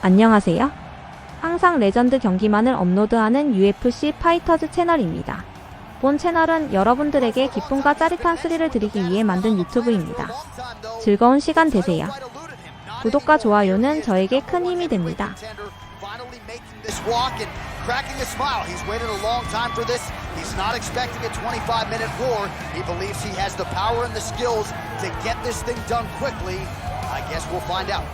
안녕하세요. 항상 레전드 경기만을 업로드하는 UFC 파이터즈 채널입니다. 본 채널은 여러분들에게 기쁨과 짜릿한 스릴을 드리기 위해 만든 유튜브입니다. 즐거운 시간 되세요. 구독과 좋아요는 저에게 큰 힘이 됩니다. Cracking a smile. He's waited a long time for this. He's not expecting a 25-minute war. He believes he has the power and the skills to get this thing done quickly. I guess we'll find out.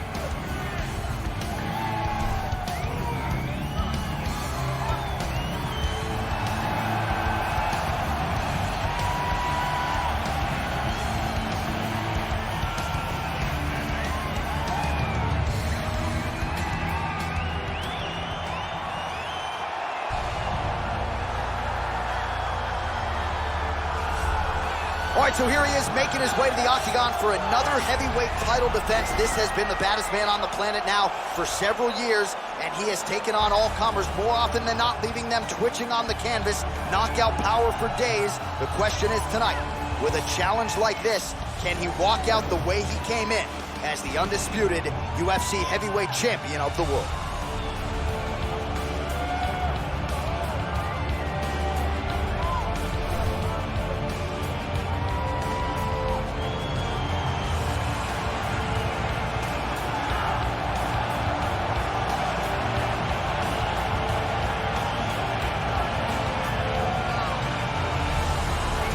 All right, so here he is making his way to the octagon for another heavyweight title defense. This has been the baddest man on the planet now for several years, and he has taken on all comers more often than not, leaving them twitching on the canvas, knockout power for days. The question is tonight, with a challenge like this, can he walk out the way he came in as the undisputed UFC heavyweight champion of the world?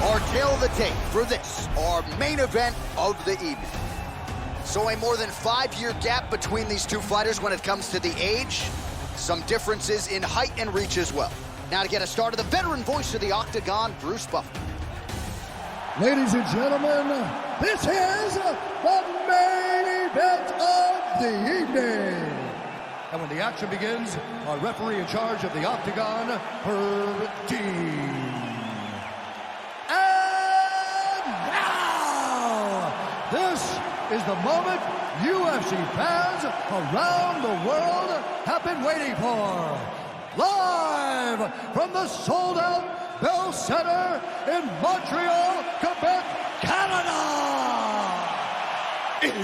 Our tail of the tape for this, our main event of the evening. So a more than 5-year gap between these two fighters when it comes to the age. Some differences in height and reach as well. Now to get us started, the veteran voice of the octagon, Bruce Buffer. Ladies and gentlemen, this is the main event of the evening. And when the action begins, our referee in charge of the octagon, Herb Dean. This is the moment UFC fans around the world have been waiting for. Live from the sold-out Bell Center in Montreal, Quebec, Canada. It's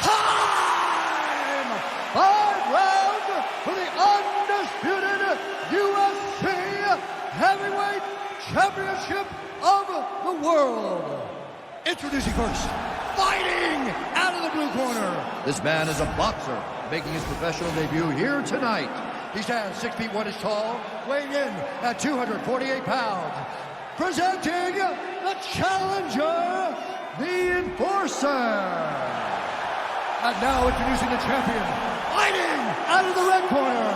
time! 5 rounds for the undisputed UFC Heavyweight Championship of the world. Introducing first, fighting out of the blue corner. This man is a boxer, making his professional debut here tonight. He stands 6 feet 1 inch tall, weighing in at 248 pounds. Presenting the challenger, the enforcer. And now introducing the champion, fighting out of the red corner.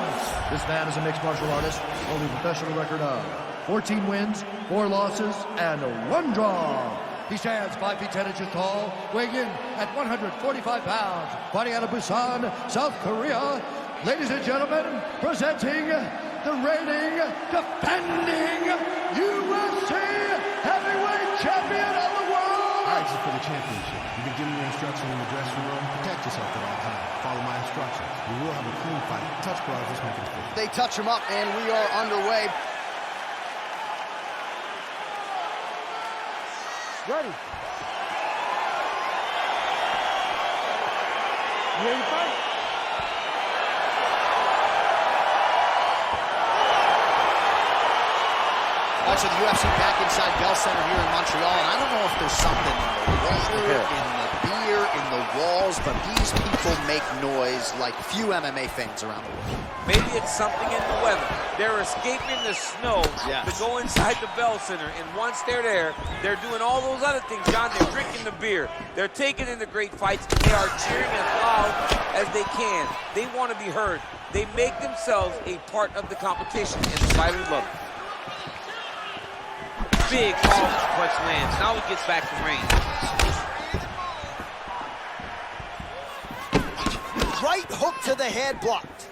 This man is a mixed martial artist, holding a professional record of 14 wins, 4 losses, and 1 draw. He stands 5 feet 10 inches tall, weighing in at 145 pounds, fighting out of Busan, South Korea. Ladies and gentlemen, presenting the reigning, defending UFC heavyweight champion of the world. I exit for the championship. You can give me your instruction in the dressing room. Protect yourself at all times. Follow my instructions. We will have a clean fight. Touch gloves, let's make it official. They touch him up, and we are underway. Ready. You ready to fight? Also, the UFC back inside Bell Center here in Montreal, and I don't know if there's something in the water, in the beer, in the walls, but these people make noise like few MMA fans around the world. Maybe it's something in the weather. They're escaping the snow to go inside the Bell Center, and once they're there, they're doing all those other things, John. They're drinking the beer. They're taking in the great fights. They are cheering as loud as they can. They want to be heard. They make themselves a part of the competition, and I love it. Big powerful punch lands. Now he gets back to range. Right hook to the head, blocked.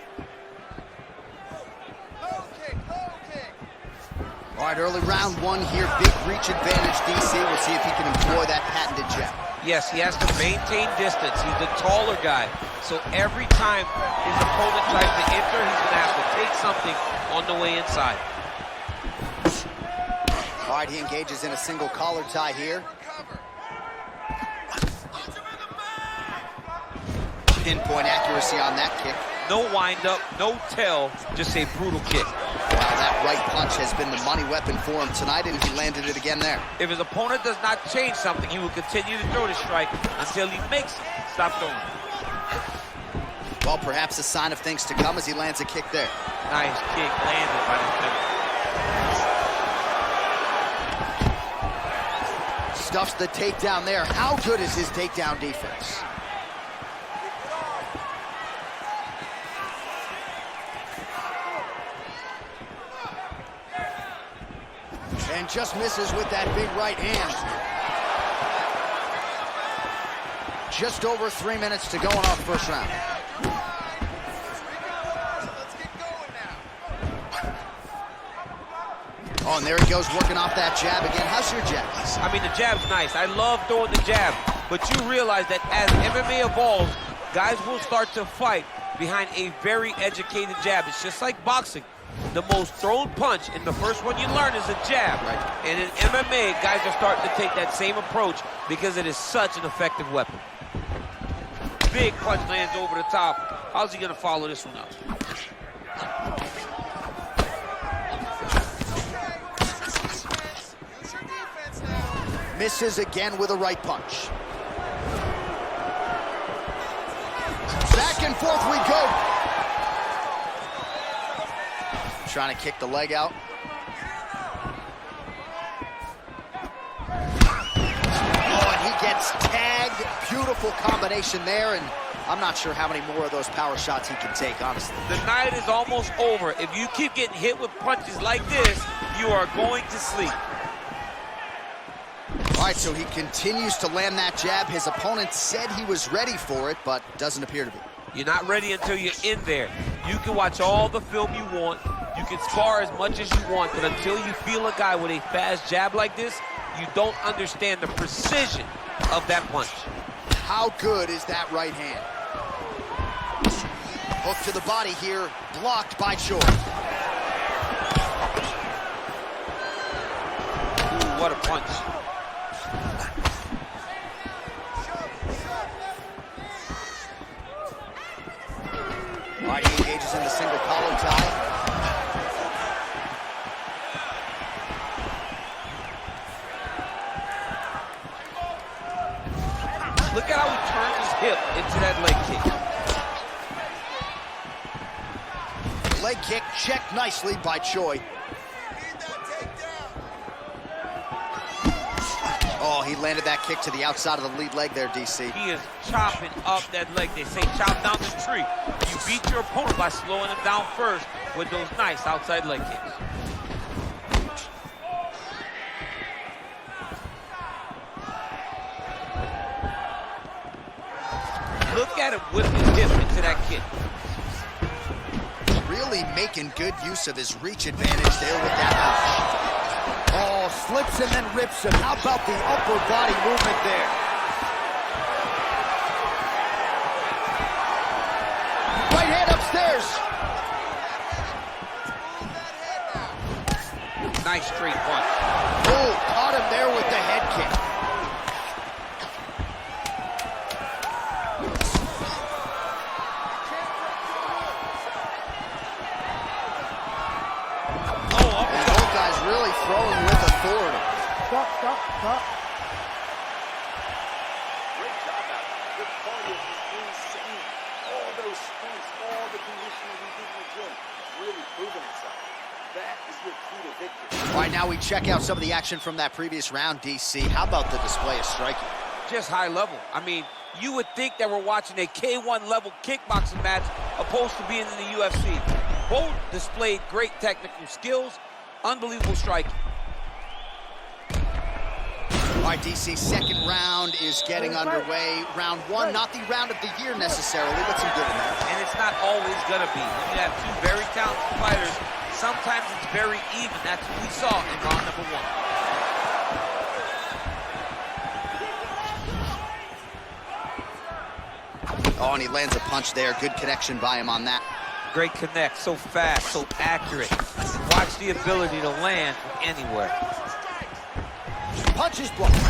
All right, early round 1 here. Big reach advantage, DC. We'll see if he can employ that patented jab. Yes, he has to maintain distance. He's the taller guy. So every time his opponent tries to enter, he's going to have to take something on the way inside. All right, he engages in a single collar tie here. pinpoint accuracy on that kick. No wind-up, no tell, just a brutal kick. Wow, that right punch has been the money weapon for him tonight, and he landed it again there. If his opponent does not change something, he will continue to throw the strike until he makes it stop throwing. Well, perhaps a sign of things to come as he lands a kick there. Nice kick landed by the fighter. Stuffs the takedown there. How good is his takedown defense? And just misses with that big right hand. Just over 3 minutes to go in our first round. Oh, and there he goes, working off that jab again. How's your jab? I mean, the jab's nice. I love throwing the jab. But you realize that as MMA evolves, guys will start to fight behind a very educated jab. It's just like boxing. The most thrown punch in the first one you learn is a jab. Right. And in MMA, guys are starting to take that same approach because it is such an effective weapon. Big punch lands over the top. How's he going to follow this one up? Misses again with a right punch. Back and forth we go. Trying to kick the leg out. Oh, and he gets tagged. Beautiful combination there, and I'm not sure how many more of those power shots he can take, honestly. The night is almost over. If you keep getting hit with punches like this, you are going to sleep. All right, so he continues to land that jab. His opponent said he was ready for it, but doesn't appear to be. You're not ready until you're in there. You can watch all the film you want. You can spar as much as you want, but until you feel a guy with a fast jab like this, you don't understand the precision of that punch. How good is that right hand? Hook to the body here, blocked by Choi. Ooh, what a punch. All right, he engages in the single collar tie. Look at how he turns his hip into that leg kick. Leg kick checked nicely by Choi. Oh, he landed that kick to the outside of the lead leg there, DC. He is chopping up that leg. They say chop down the tree. You beat your opponent by slowing him down first with those nice outside leg kicks. Look at him whip his hip into that kick. Really making good use of his reach advantage there with that punch. Oh, slips and then rips him. How about the upper body movement there? Right hand upstairs. Nice straight punch. Oh, caught him there with the head kick. Really throwing with authority. Stop. Great job out. The cardio is insane. All those sprints, all the conditioning he did in the gym, really proving itself. That is your key to victory. All right, now we check out some of the action from that previous round, DC. How about the display of striking? Just high level. I mean, you would think that we're watching a K1 level kickboxing match opposed to being in the UFC. Both displayed great technical skills. Unbelievable striking. All right, DC, second round is getting underway. Round one, not the round of the year necessarily, but some good in there. And it's not always going to be. When you have two very talented fighters, sometimes it's very even. That's what we saw in round number one. Oh, and he lands a punch there. Good connection by him on that. Great connect, so fast, so accurate. Watch the ability to land from anywhere. Punch is blocked. The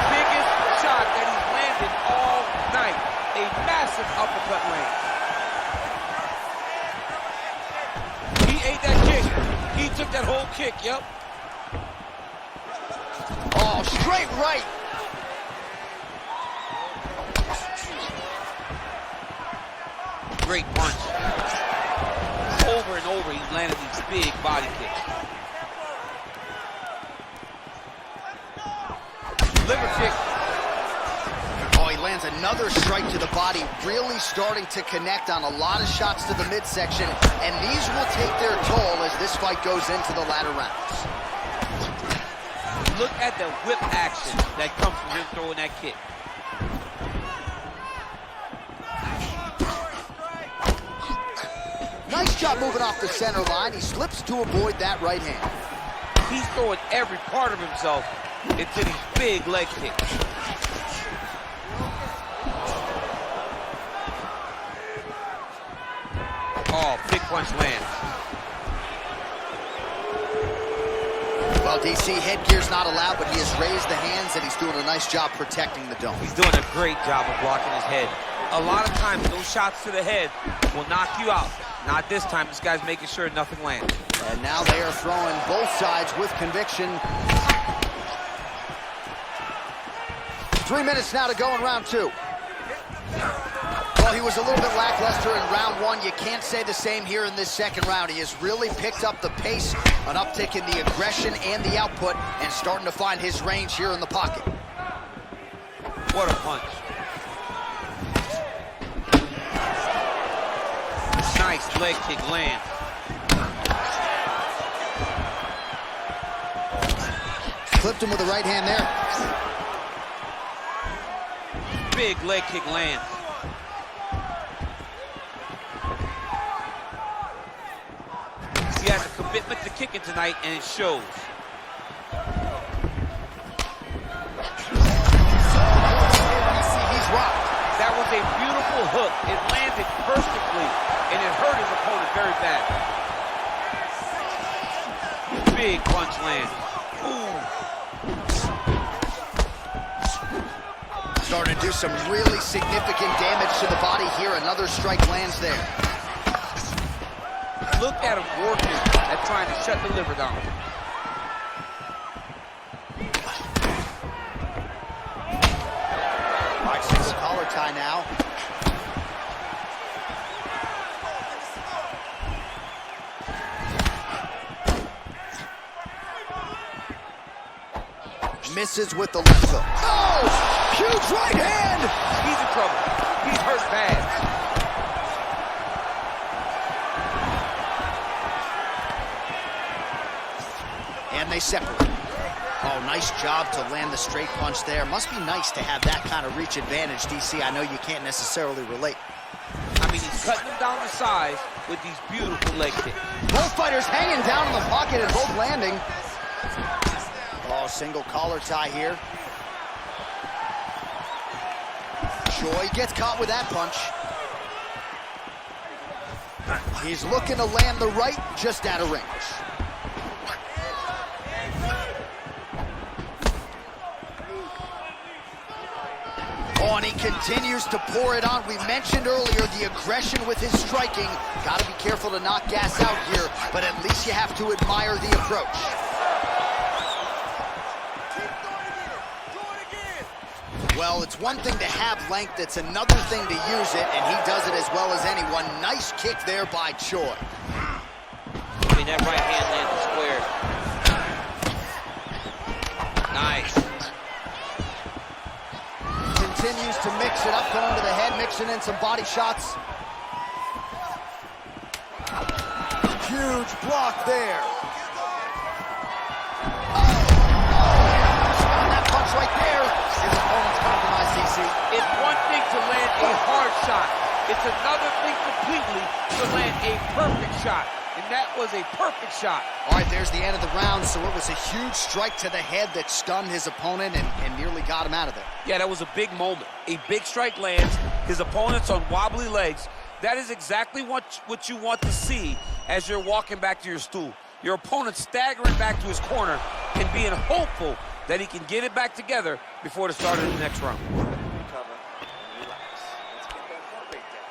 biggest shot that he's landed all took that whole kick, yep. Oh, straight right. Great punch. Over and over, he's landed these big body kicks. Liver kick. Oh, he lands another strike to the body, really starting to connect on a lot of shots to the midsection, and these will take their toll as this fight goes into the latter rounds. Look at the whip action that comes from him throwing that kick. Nice job moving off the center line. He slips to avoid that right hand. He's throwing every part of himself into these big leg kicks. Oh, big punch lands. Well, DC, headgear's not allowed, but he has raised the hands, and he's doing a nice job protecting the dome. He's doing a great job of blocking his head. A lot of times, those shots to the head will knock you out. Not this time. This guy's making sure nothing lands. And now they are throwing both sides with conviction. 3 minutes now to go in round two. Well, he was a little bit lackluster in round one. You can't say the same here in this second round. He has really picked up the pace, an uptick in the aggression and the output, and starting to find his range here in the pocket. What a punch. Nice leg kick land. Clipped him with the right hand there. Big leg kick lands. He has a commitment to kicking tonight, and it shows. He's rocked. That was a beautiful hook. It landed perfectly, and it hurt his opponent very bad. Big punch lands. Ooh. Starting to do some really significant damage to the body here. Another strike lands there. Look at him working at trying to shut the liver down. All right, single collar tie now. Misses with the left hook. Oh! Huge right hand! He's in trouble. He's hurt bad. And they separate. Oh, nice job to land the straight punch there. Must be nice to have that kind of reach advantage, DC. I know you can't necessarily relate. I mean, he's cutting them down to size with these beautiful leg kicks. Both fighters hanging down in the pocket and both landing. Oh, single collar tie here. Choi gets caught with that punch. He's looking to land the right, just out of range. Oh, and he continues to pour it on. We mentioned earlier the aggression with his striking. Got to be careful to not gas out here, but at least you have to admire the approach. Well, it's one thing to have length, it's another thing to use it, and he does it as well as anyone. Nice kick there by Choi. I mean, that right hand landed square. Nice. Continues to mix it up, going to the head, mixing in some body shots. Huge block there. That punch right there. His opponent's compromised, DC. It's one thing to land a hard shot. It's another thing completely to land a perfect shot. And that was a perfect shot. All right, there's the end of the round. So it was a huge strike to the head that stunned his opponent and nearly got him out of there. Yeah, that was a big moment. A big strike lands. His opponent's on wobbly legs. That is exactly what you want to see as you're walking back to your stool. Your opponent staggering back to his corner and being hopeful that he can get it back together before the start of the next round. Recover and relax. Let's get that heart rate down.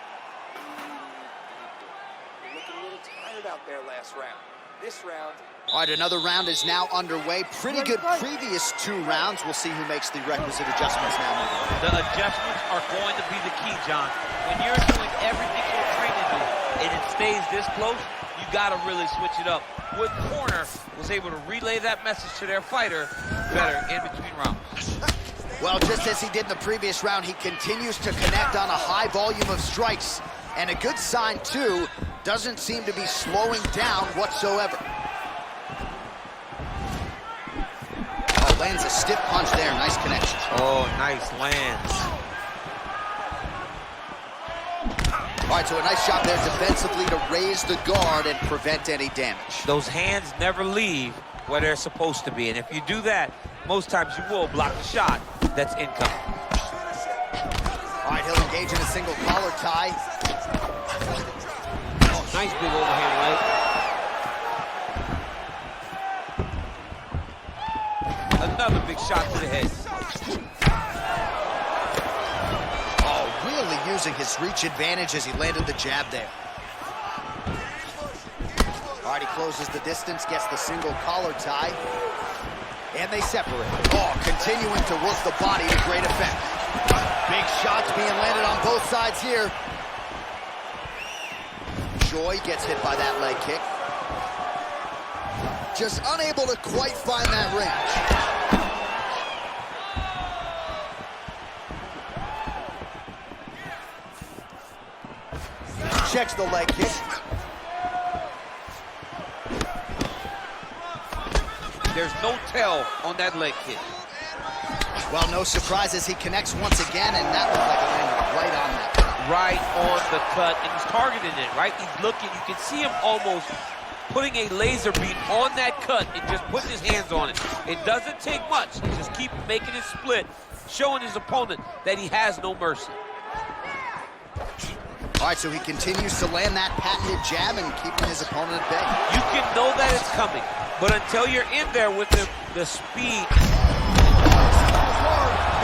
You're looking a little tired out there last round. This round, All right, another round is now underway. Pretty good previous 2 rounds. We'll see who makes the requisite adjustments now. The adjustments are going to be the key, John. When you're doing everything you're trained to do and it stays this close, you got to really switch it up. Wood Corner was able to relay that message to their fighter better in between rounds. Well, just as he did in the previous round, he continues to connect on a high volume of strikes. And a good sign, too, doesn't seem to be slowing down whatsoever. Oh, lands a stiff punch there. Nice connection. Oh, nice lands. All right, so a nice shot there defensively to raise the guard and prevent any damage. Those hands never leave where they're supposed to be. And if you do that, most times you will block a shot that's incoming. All right, he'll engage in a single collar tie. Oh, nice big overhand leg. Another big shot to the head. Oh, really using his reach advantage as he landed the jab there. All right, he closes the distance, gets the single collar tie, and they separate. Oh, continuing to work the body to great effect. Big shots being landed on both sides here. Joy gets hit by that leg kick. Just unable to quite find that range. Checks the leg kick. There's no tell on that leg kick. Well, no surprises. He connects once again, and that looked like it landed right on that. Right on the cut, and he's targeting it, right? He's looking. You can see him almost putting a laser beam on that cut and just putting his hands on it. It doesn't take much. He just keeps making it split, showing his opponent that he has no mercy. All right, so he continues to land that patented jab and keeping his opponent at bay. You can know that it's coming, but until you're in there with him, the speed.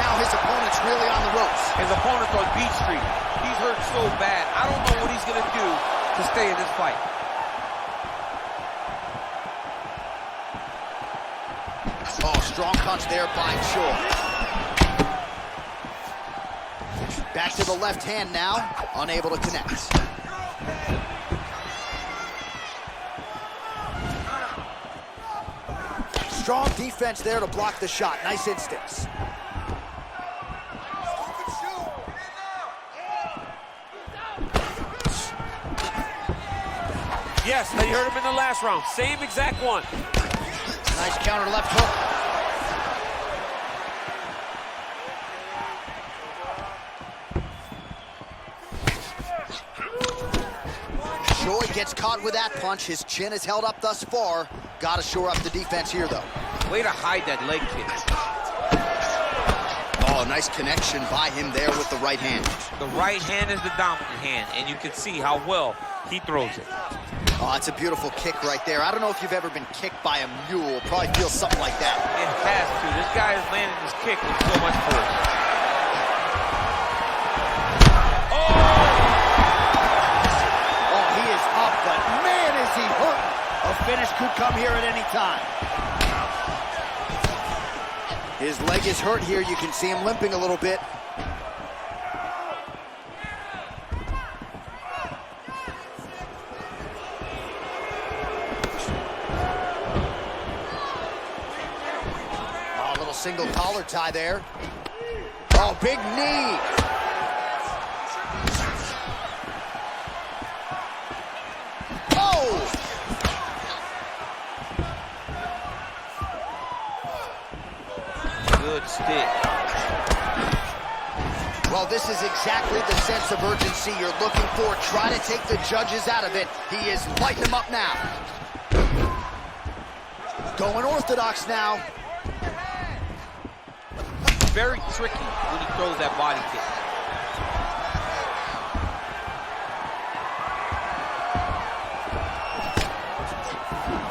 Now his opponent's really on the ropes. His opponent's on Beach Street. He's hurt so bad. I don't know what he's going to do to stay in this fight. Oh, strong punch there by Shaw. Back to the left hand now, unable to connect. Strong defense there to block the shot. Nice instincts. Yes, you heard him in the last round. Same exact one. Nice counter left hook. Joy gets caught with that punch. His chin is held up thus far. Got to shore up the defense here, though. Way to hide that leg kick. Oh, nice connection by him there with the right hand. The right hand is the dominant hand, and you can see how well he throws it. Oh, it's a beautiful kick right there. I don't know if you've ever been kicked by a mule. Probably feels something like that. It has to. This guy is landing his kick with so much force. Oh, he is up, but man, is he hurt. A finish could come here at any time. His leg is hurt here. You can see him limping a little bit. Oh, a little single collar tie there. Oh, big knee. Oh! Good stick. Well, this is exactly the sense of urgency you're looking for. Try to take the judges out of it. He is lighting them up now. Going orthodox now. Very tricky when he throws that body kick.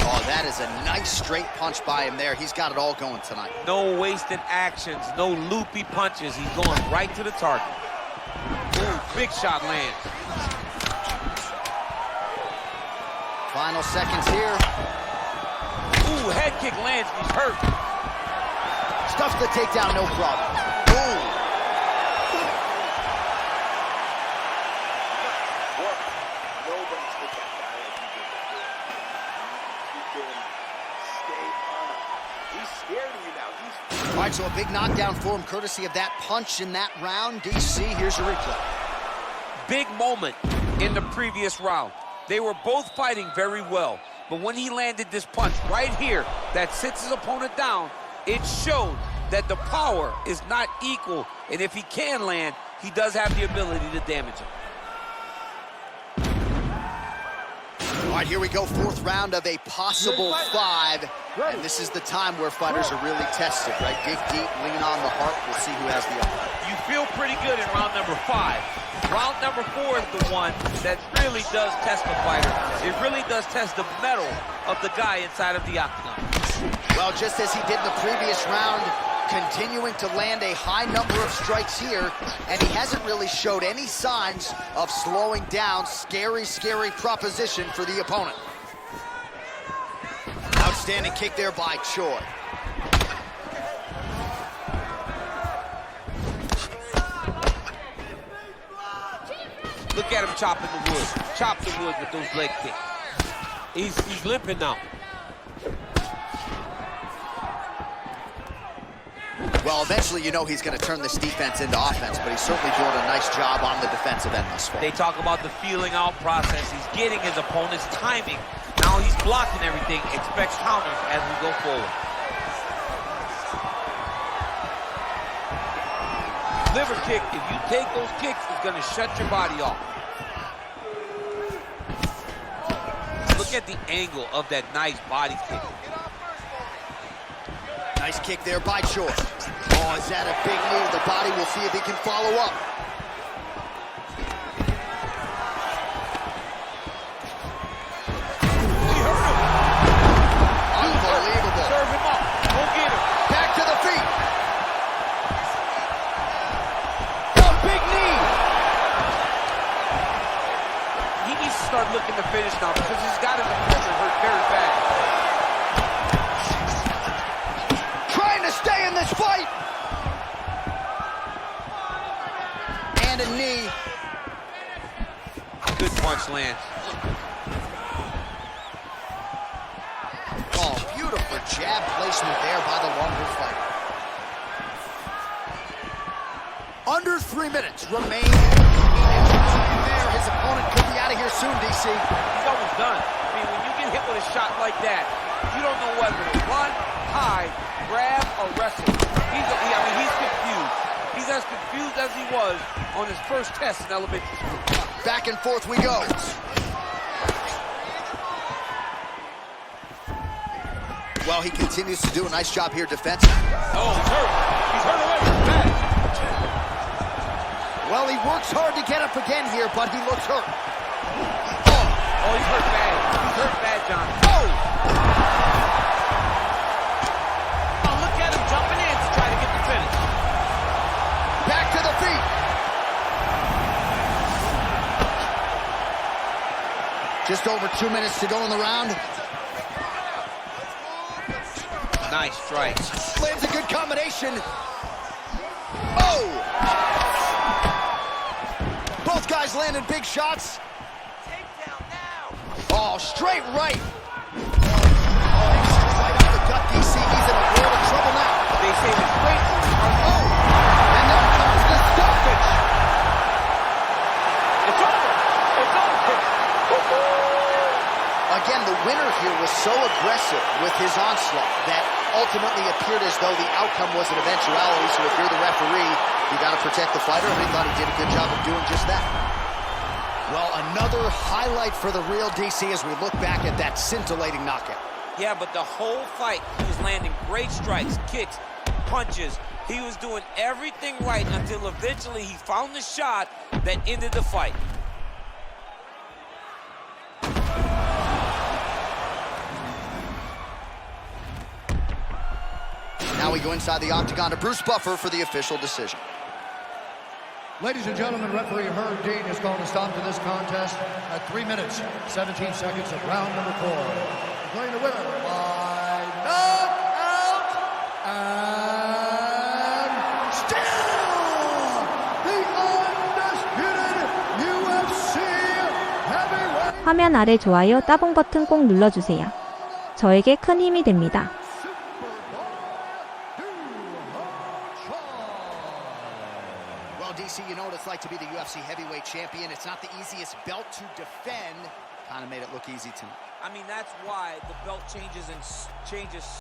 Oh, that is a nice straight punch by him there. He's got it all going tonight. No wasted actions, no loopy punches. He's going right to the target. Ooh, big shot lands. Final seconds here. Ooh, head kick lands, he's hurt. Stuffs the takedown, no problem. Ooh. Nobody's hit that guy like he did that. Keep going. Stay on him. He's scared of you now. All right, so a big knockdown for him, courtesy of that punch in that round. DC, here's your replay. Big moment in the previous round. They were both fighting very well, but when he landed this punch right here that sits his opponent down, it showed that the power is not equal, and if he can land, he does have the ability to damage him. All right, here we go, fourth round of a possible 5. And this is the time where fighters are really tested, right? Dig deep, lean on the heart. We'll see who has the upper. You feel pretty good in round number 5. Round number 4 is the one that really does test the fighter. It really does test the mettle of the guy inside of the octagon. Well, just as he did in the previous round, continuing to land a high number of strikes here, and he hasn't really showed any signs of slowing down. Scary, scary proposition for the opponent. Outstanding kick there by Choi. Look at him chopping the wood. Chop the wood with those leg kicks. He's limping now. Well, eventually, you know he's going to turn this defense into offense, but he's certainly doing a nice job on the defensive end thus far. They talk about the feeling out process. He's getting his opponent's timing. Now he's blocking everything. Expect counters as we go forward. Liver kick, if you take those kicks, it's going to shut your body off. Look at the angle of that nice body kick. Nice kick there by Choi. Oh, is that a big move? The body, will see if he can follow up. He hurt him. Unbelievable. Serve him up. Go get him. Back to the feet. A big knee. He needs to start looking to finish now because he's got his opponent hurt very bad. Trying to stay in this fight. And a knee. Good punch lands. Oh, beautiful jab placement there by the longer fighter. Under 3 minutes remain. There, his opponent could be out of here soon, DC. He's almost done. I mean, when you get hit with a shot like that, you don't know whether to run, hide, grab, or wrestle. He's confused. He's as confused as he was on his first test in elementary school. Back and forth we go. Well, he continues to do a nice job here defensively. Oh, he's hurt. He's hurt away from the match. Well, he works hard to get up again here, but he looks hurt. Oh, he's hurt bad. He's hurt bad, John. Oh! Oh, look at him jumping in to try to get the finish. Back to the feet. Just over 2 minutes to go in the round. Nice strike. Lands a good combination. Oh! Both guys landing big shots. Oh, straight right. Right off the gut, DC. He's in a world of trouble now. They say the straight. Oh! And there comes the stoppage. It's over. It's over. Again, the winner here was so aggressive with his onslaught that ultimately appeared as though the outcome was an eventuality. So if you're the referee, you got to protect the fighter, and he thought he did a good job of doing just that. Well, another highlight for the real DC as we look back at that scintillating knockout. Yeah, but the whole fight, he was landing great strikes, kicks, punches. He was doing everything right until eventually he found the shot that ended the fight. Now we go inside the octagon to Bruce Buffer for the official decision. Ladies and gentlemen, referee Herb Dean is going to stop to this contest at 3 minutes, 17 seconds of round number 4. Declaring the winner by 화면 아래 좋아요 따봉 버튼 꼭 눌러주세요. 저에게 큰 힘이 됩니다. Well, DC, you know what it's like to be the UFC heavyweight champion. It's not the easiest belt to defend. Kind of made it look easy to me. I mean, that's why the belt changes